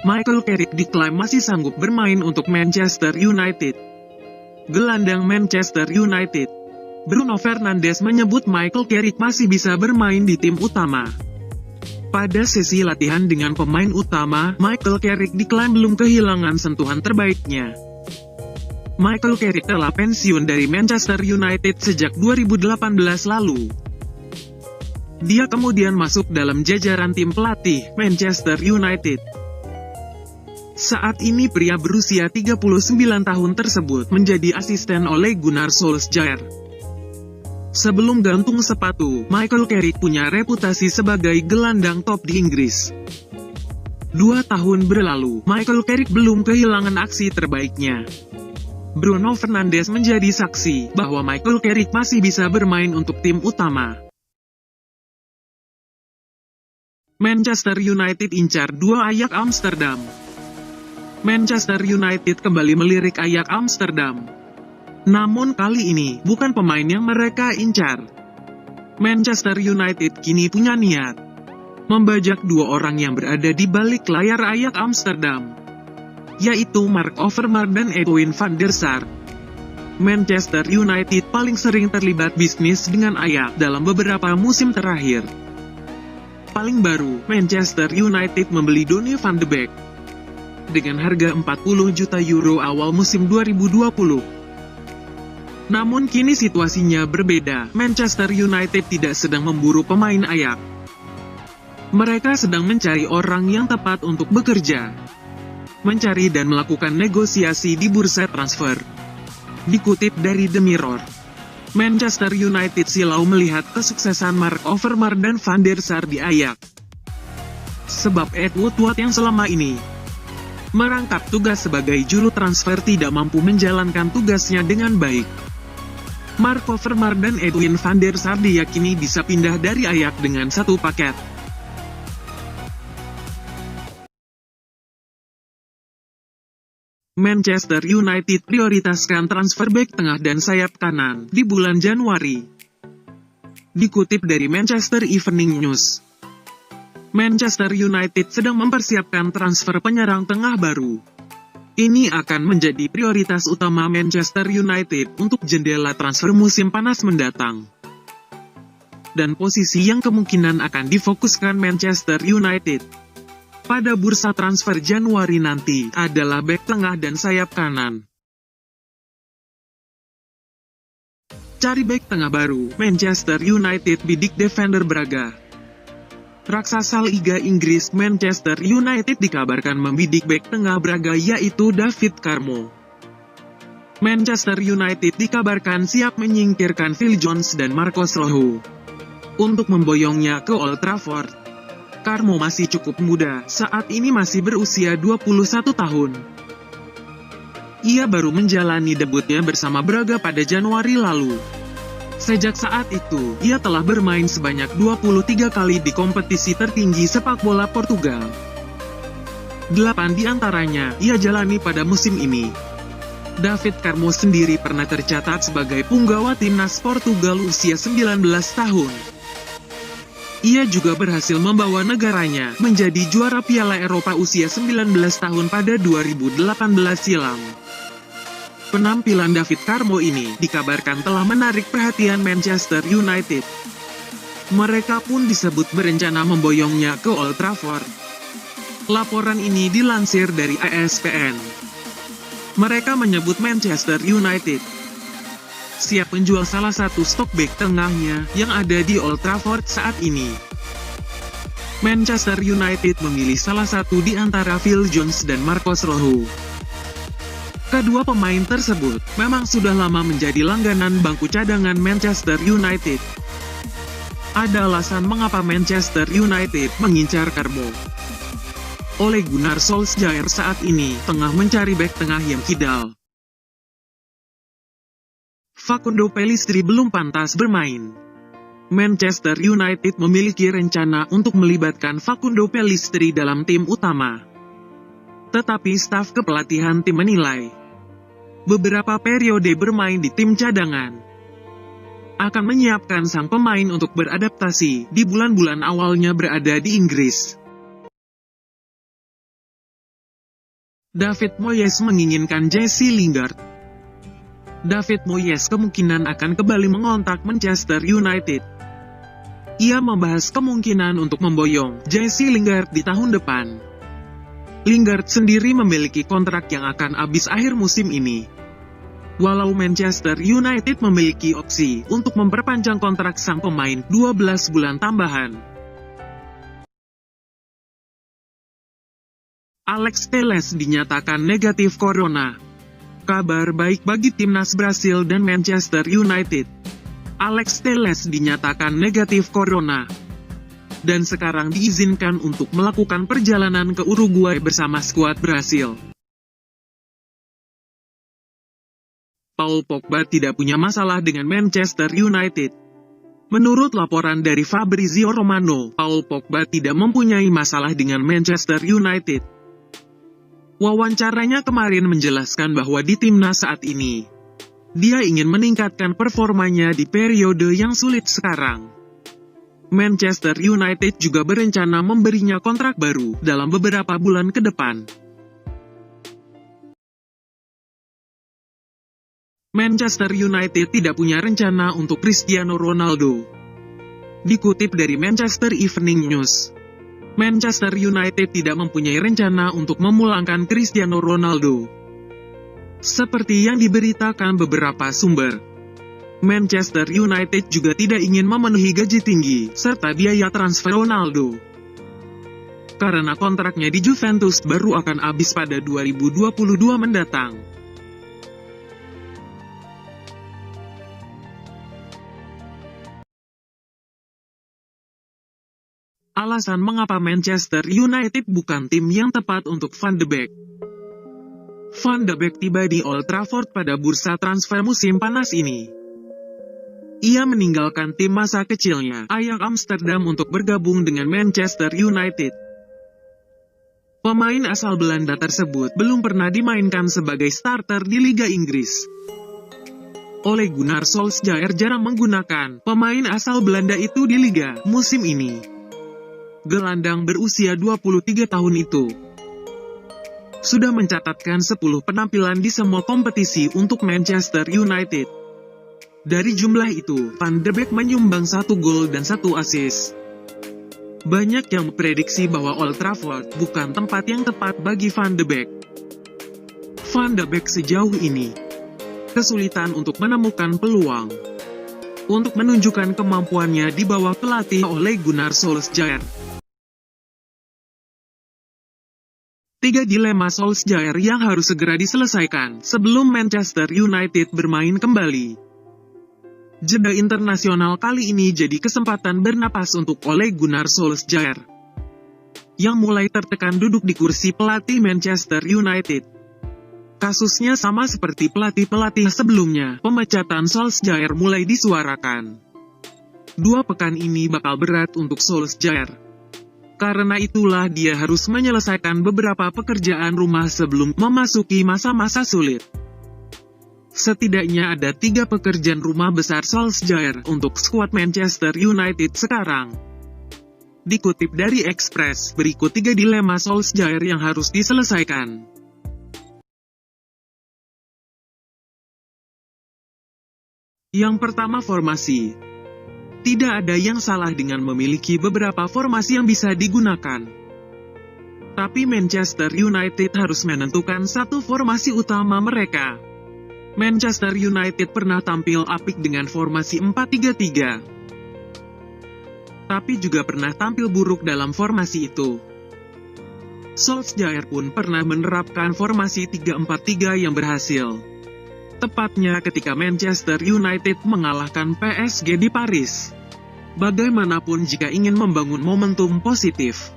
Michael Carrick diklaim masih sanggup bermain untuk Manchester United. Gelandang Manchester United, Bruno Fernandes menyebut Michael Carrick masih bisa bermain di tim utama. Pada sesi latihan dengan pemain utama, Michael Carrick diklaim belum kehilangan sentuhan terbaiknya. Michael Carrick telah pensiun dari Manchester United sejak 2018 lalu. Dia kemudian masuk dalam jajaran tim pelatih Manchester United. Saat ini pria berusia 39 tahun tersebut menjadi asisten Ole Gunnar Solskjaer. Sebelum gantung sepatu, Michael Carrick punya reputasi sebagai gelandang top di Inggris. 2 tahun berlalu, Michael Carrick belum kehilangan aksi terbaiknya. Bruno Fernandes menjadi saksi bahwa Michael Carrick masih bisa bermain untuk tim utama. Manchester United incar 2 Ajax Amsterdam. Manchester United kembali melirik Ajax Amsterdam. Namun kali ini, bukan pemain yang mereka incar. Manchester United kini punya niat membajak 2 orang yang berada di balik layar Ajax Amsterdam, yaitu Mark Overmars dan Edwin van der Sar. Manchester United paling sering terlibat bisnis dengan Ajax dalam beberapa musim terakhir. Paling baru, Manchester United membeli Donny van de Beek dengan harga 40 juta euro awal musim 2020. Namun kini situasinya berbeda. Manchester United tidak sedang memburu pemain Ajax. Mereka sedang mencari orang yang tepat untuk bekerja, mencari dan melakukan negosiasi di bursa transfer. Dikutip dari The Mirror, Manchester United silau melihat kesuksesan Mark Overmars dan van der Sar di Ajax. Sebab Ed Woodward yang selama ini merangkap tugas sebagai juru transfer tidak mampu menjalankan tugasnya dengan baik. Mark Overmars dan Edwin van der Sar diyakini bisa pindah dari Ajax dengan satu paket. Manchester United prioritaskan transfer bek tengah dan sayap kanan di bulan Januari. Dikutip dari Manchester Evening News, Manchester United sedang mempersiapkan transfer penyerang tengah baru. Ini akan menjadi prioritas utama Manchester United untuk jendela transfer musim panas mendatang. Dan posisi yang kemungkinan akan difokuskan Manchester United pada bursa transfer Januari nanti adalah bek tengah dan sayap kanan. Cari bek tengah baru, Manchester United bidik defender Braga. Raksasa Liga Inggris Manchester United dikabarkan membidik bek tengah Braga yaitu David Carmo. Manchester United dikabarkan siap menyingkirkan Phil Jones dan Marcos Rojo untuk memboyongnya ke Old Trafford. Carmo masih cukup muda, saat ini masih berusia 21 tahun. Ia baru menjalani debutnya bersama Braga pada Januari lalu. Sejak saat itu, ia telah bermain sebanyak 23 kali di kompetisi tertinggi sepak bola Portugal. 8 di antaranya, ia jalani pada musim ini. David Carmo sendiri pernah tercatat sebagai punggawa timnas Portugal usia 19 tahun. Ia juga berhasil membawa negaranya menjadi juara Piala Eropa usia 19 tahun pada 2018 silam. Penampilan David Carmo ini dikabarkan telah menarik perhatian Manchester United. Mereka pun disebut berencana memboyongnya ke Old Trafford. Laporan ini dilansir dari ESPN. Mereka menyebut Manchester United siap menjual salah satu stok bek tengahnya yang ada di Old Trafford saat ini. Manchester United memilih salah satu di antara Phil Jones dan Marcos Rojo. Kedua pemain tersebut memang sudah lama menjadi langganan bangku cadangan Manchester United. Ada alasan mengapa Manchester United mengincar Carmo. Ole Gunnar Solskjaer saat ini tengah mencari bek tengah yang kidal. Facundo Pellistri belum pantas bermain. Manchester United memiliki rencana untuk melibatkan Facundo Pellistri dalam tim utama. Tetapi staf kepelatihan tim menilai beberapa periode bermain di tim cadangan akan menyiapkan sang pemain untuk beradaptasi di bulan-bulan awalnya berada di Inggris. David Moyes menginginkan Jesse Lingard. David Moyes kemungkinan akan kembali mengontak Manchester United. Ia membahas kemungkinan untuk memboyong Jesse Lingard di tahun depan. Lingard sendiri memiliki kontrak yang akan habis akhir musim ini. Walau Manchester United memiliki opsi untuk memperpanjang kontrak sang pemain 12 bulan tambahan. Alex Telles dinyatakan negatif corona. Kabar baik bagi timnas Brasil dan Manchester United. Alex Telles dinyatakan negatif corona dan sekarang diizinkan untuk melakukan perjalanan ke Uruguay bersama skuad Brasil. Paul Pogba tidak punya masalah dengan Manchester United. Menurut laporan dari Fabrizio Romano, Paul Pogba tidak mempunyai masalah dengan Manchester United. Wawancaranya kemarin menjelaskan bahwa di timnas saat ini, dia ingin meningkatkan performanya di periode yang sulit sekarang. Manchester United juga berencana memberinya kontrak baru dalam beberapa bulan ke depan. Manchester United tidak punya rencana untuk Cristiano Ronaldo. Dikutip dari Manchester Evening News, Manchester United tidak mempunyai rencana untuk memulangkan Cristiano Ronaldo. Seperti yang diberitakan beberapa sumber, Manchester United juga tidak ingin memenuhi gaji tinggi serta biaya transfer Ronaldo, karena kontraknya di Juventus baru akan habis pada 2022 mendatang. Alasan mengapa Manchester United bukan tim yang tepat untuk Van de Beek. Van de Beek tiba di Old Trafford pada bursa transfer musim panas ini. Ia meninggalkan tim masa kecilnya, Ajax Amsterdam, untuk bergabung dengan Manchester United. Pemain asal Belanda tersebut belum pernah dimainkan sebagai starter di Liga Inggris. Ole Gunnar Solskjaer jarang menggunakan pemain asal Belanda itu di Liga musim ini. Gelandang berusia 23 tahun itu sudah mencatatkan 10 penampilan di semua kompetisi untuk Manchester United. Dari jumlah itu, Van de Beek menyumbang 1 gol dan 1 assist. Banyak yang memprediksi bahwa Old Trafford bukan tempat yang tepat bagi Van de Beek. Van de Beek sejauh ini kesulitan untuk menemukan peluang untuk menunjukkan kemampuannya di bawah pelatih Ole Gunnar Solskjaer. 3 dilema Solskjaer yang harus segera diselesaikan sebelum Manchester United bermain kembali. Jeda internasional kali ini jadi kesempatan bernapas untuk Ole Gunnar Solskjaer, yang mulai tertekan duduk di kursi pelatih Manchester United. Kasusnya sama seperti pelatih-pelatih sebelumnya, pemecatan Solskjaer mulai disuarakan. 2 pekan ini bakal berat untuk Solskjaer. Karena itulah dia harus menyelesaikan beberapa pekerjaan rumah sebelum memasuki masa-masa sulit. Setidaknya ada 3 pekerjaan rumah besar Solskjaer untuk skuad Manchester United sekarang. Dikutip dari Express, berikut 3 dilema Solskjaer yang harus diselesaikan. Yang pertama, formasi. Tidak ada yang salah dengan memiliki beberapa formasi yang bisa digunakan. Tapi Manchester United harus menentukan satu formasi utama mereka. Manchester United pernah tampil apik dengan formasi 4-3-3. Tapi juga pernah tampil buruk dalam formasi itu. Solskjaer pun pernah menerapkan formasi 3-4-3 yang berhasil. Tepatnya ketika Manchester United mengalahkan PSG di Paris. Bagaimanapun jika ingin membangun momentum positif,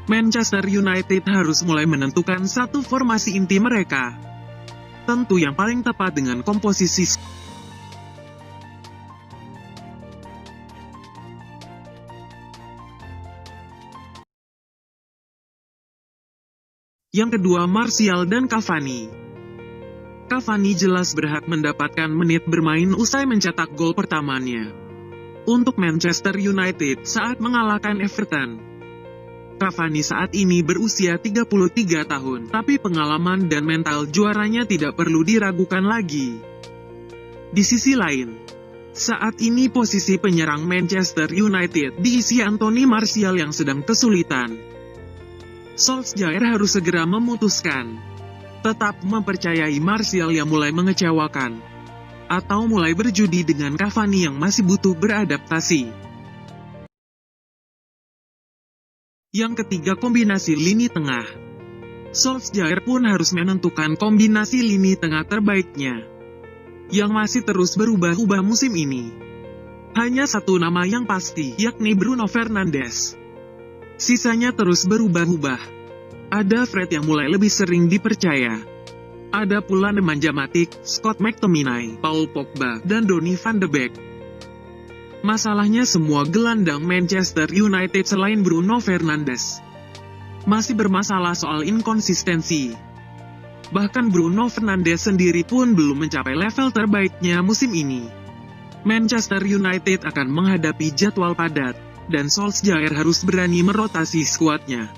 Manchester United harus mulai menentukan satu formasi inti mereka. Tentu yang paling tepat dengan komposisi. Yang kedua, Martial dan Cavani. Cavani jelas berhak mendapatkan menit bermain usai mencetak gol pertamanya untuk Manchester United saat mengalahkan Everton. Cavani saat ini berusia 33 tahun, tapi pengalaman dan mental juaranya tidak perlu diragukan lagi. Di sisi lain, saat ini posisi penyerang Manchester United diisi Anthony Martial yang sedang kesulitan. Solskjaer harus segera memutuskan, tetap mempercayai Martial yang mulai mengecewakan, atau mulai berjudi dengan Cavani yang masih butuh beradaptasi. Yang ketiga, kombinasi lini tengah. Solskjaer pun harus menentukan kombinasi lini tengah terbaiknya, yang masih terus berubah-ubah musim ini. Hanya satu nama yang pasti, yakni Bruno Fernandes. Sisanya terus berubah-ubah. Ada Fred yang mulai lebih sering dipercaya. Ada pula Nemanja Matic, Scott McTominay, Paul Pogba, dan Donny van de Beek. Masalahnya semua gelandang Manchester United selain Bruno Fernandes masih bermasalah soal inkonsistensi. Bahkan Bruno Fernandes sendiri pun belum mencapai level terbaiknya musim ini. Manchester United akan menghadapi jadwal padat, dan Solskjaer harus berani merotasi skuadnya.